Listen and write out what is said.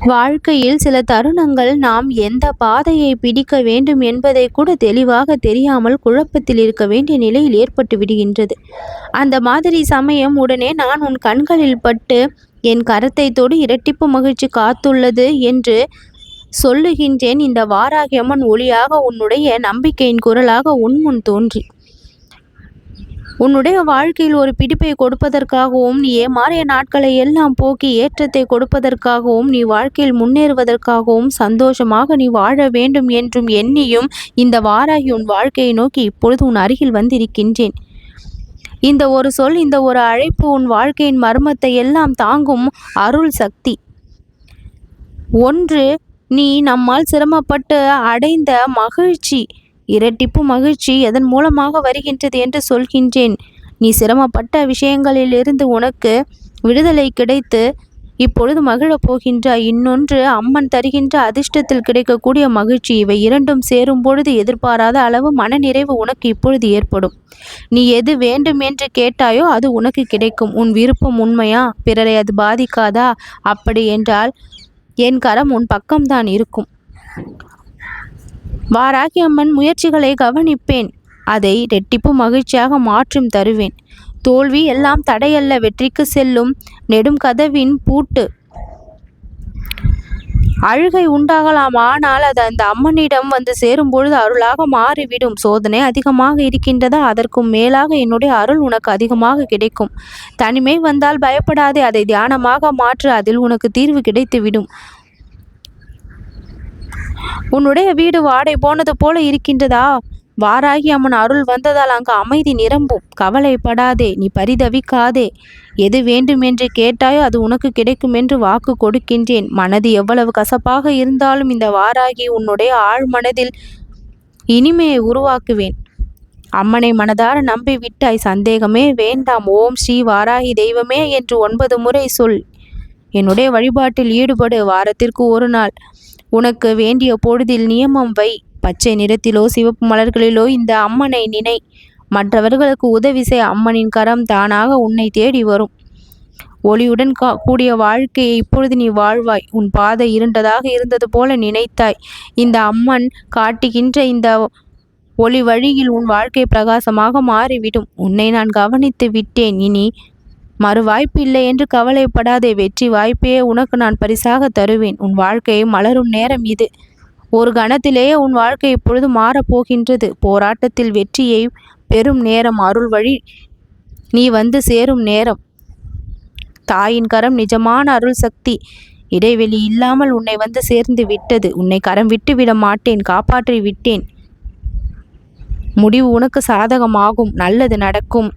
வாழ்க்கையில் சில தருணங்கள் நாம் எந்த பாதையை பிடிக்க வேண்டும் என்பதை கூட தெளிவாக தெரியாமல் குழப்பத்தில் இருக்க வேண்டிய நிலையில் ஏற்பட்டு விடுகின்றது. அந்த மாதிரி சமயம் உடனே நான் உன் கண்களில் பட்டு என் கரத்தை தொடு இரட்டிப்பு மகிழ்ச்சி காத்துள்ளது என்று சொல்லுகின்றேன். இந்த வாராகி அம்மன் ஒளியாக உன்னுடைய நம்பிக்கையின் குரலாக உன்முன் தோன்றி உன்னுடைய வாழ்க்கையில் ஒரு பிடிப்பை கொடுப்பதற்காகவும், நீ ஏமாறிய நாட்களை எல்லாம் போக்கி ஏற்றத்தை கொடுப்பதற்காகவும், நீ வாழ்க்கையில் முன்னேறுவதற்காகவும், சந்தோஷமாக நீ வாழ வேண்டும் என்றும் எண்ணியும் இந்த வாராகி உன் வாழ்க்கையை நோக்கி இப்பொழுது உன் அருகில் வந்திருக்கின்றேன். இந்த ஒரு சொல், இந்த ஒரு அழைப்பு உன் வாழ்க்கையின் மர்மத்தை எல்லாம் தாங்கும் அருள் சக்தி. ஒன்று, நீ நம்மால் சிரமப்பட்டு அடைந்த மகிழ்ச்சி, இரட்டிப்பு மகிழ்ச்சி எதன் மூலமாக வருகின்றது என்று சொல்கின்றேன். நீ சிரமப்பட்ட விஷயங்களிலிருந்து உனக்கு விடுதலை கிடைத்து இப்பொழுது மகிழப் போகின்றாய். இன்னொன்று, அம்மன் தருகின்ற அதிர்ஷ்டத்தில் கிடைக்கக்கூடிய மகிழ்ச்சி. இவை இரண்டும் சேரும் பொழுது எதிர்பாராத அளவு மனநிறைவு உனக்கு இப்பொழுது ஏற்படும். நீ எது வேண்டும் என்று கேட்டாயோ அது உனக்கு கிடைக்கும். உன் விருப்பம் உண்மையா? பிறரை அது பாதிக்காதா? அப்படி என்றால் என் கரம் உன் பக்கம்தான் இருக்கும். வாராகி அம்மன் முயற்சிகளை கவனிப்பேன். அதை ரெட்டிப்பு மகிழ்ச்சியாக மாற்றும் தருவேன். தோல்வி எல்லாம் தடையல்ல, வெற்றிக்கு செல்லும் நெடும் கதவின் பூட்டு. அழுகை உண்டாகலாம், ஆனால் அது அந்த அம்மனிடம் வந்து சேரும் பொழுது அருளாக மாறிவிடும். சோதனை அதிகமாக இருக்கின்றதா? அதற்கும் மேலாக என்னுடைய அருள் உனக்கு அதிகமாக கிடைக்கும். தனிமை வந்தால் பயப்படாதே, அதை தியானமாக மாற்று. அதில் உனக்கு தீர்வு கிடைத்துவிடும். உன்னுடைய வீடு வாடை போனது போல இருக்கின்றதா? வாராகி அம்மன் அருள் வந்ததால் அங்கு அமைதி நிரம்பும். கவலைப்படாதே, நீ பரிதவிக்காதே. எது வேண்டும் என்று கேட்டாயோ அது உனக்கு கிடைக்கும் என்று வாக்கு கொடுக்கின்றேன். மனது எவ்வளவு கசப்பாக இருந்தாலும் இந்த வாராகி உன்னுடைய ஆழ் மனதில் இனிமையை உருவாக்குவேன். அம்மனை மனதார நம்பி விட்டாய், சந்தேகமே வேண்டாம். ஓம் ஸ்ரீ வாராகி தெய்வமே என்று 9 முறை சொல். என்னுடைய வழிபாட்டில் ஈடுபடு. வாரத்திற்கு ஒரு நாள் உனக்கு வேண்டிய பொழுதில் நியமம் வை. பச்சை நிறத்திலோ சிவப்பு மலர்களிலோ இந்த அம்மனை நினை. மற்றவர்களுக்கு உதவி செய். அம்மனின் கரம் தானாக உன்னை தேடி வரும். ஒளியுடன் கூடிய வாழ்க்கையை இப்பொழுது நீ வாழ்வாய். உன் பாதை இருண்டதாக இருந்தது போல நினைத்தாய். இந்த அம்மன் காட்டுகின்ற இந்த ஒளி வழியில் உன் வாழ்க்கை பிரகாசமாக மாறிவிடும். உன்னை நான் கவனித்து விட்டேன். இனி மறு வாய்ப்பு இல்லை என்று கவலைப்படாதே. வெற்றி வாய்ப்பையே உனக்கு நான் பரிசாக தருவேன். உன் வாழ்க்கையை மலரும் நேரம் இது. ஒரு கணத்திலேயே உன் வாழ்க்கை இப்பொழுது மாறப்போகின்றது. போராட்டத்தில் வெற்றியை பெறும் நேரம், அருள் வழி நீ வந்து சேரும் நேரம். தாயின் கரம் நிஜமான அருள் சக்தி. இடைவெளி இல்லாமல் உன்னை வந்து சேர்ந்து விட்டது. உன்னை கரம் விட்டு விட மாட்டேன், காப்பாற்றி விட்டேன். முடிவு உனக்கு சாதகமாகும், நல்லது நடக்கும்.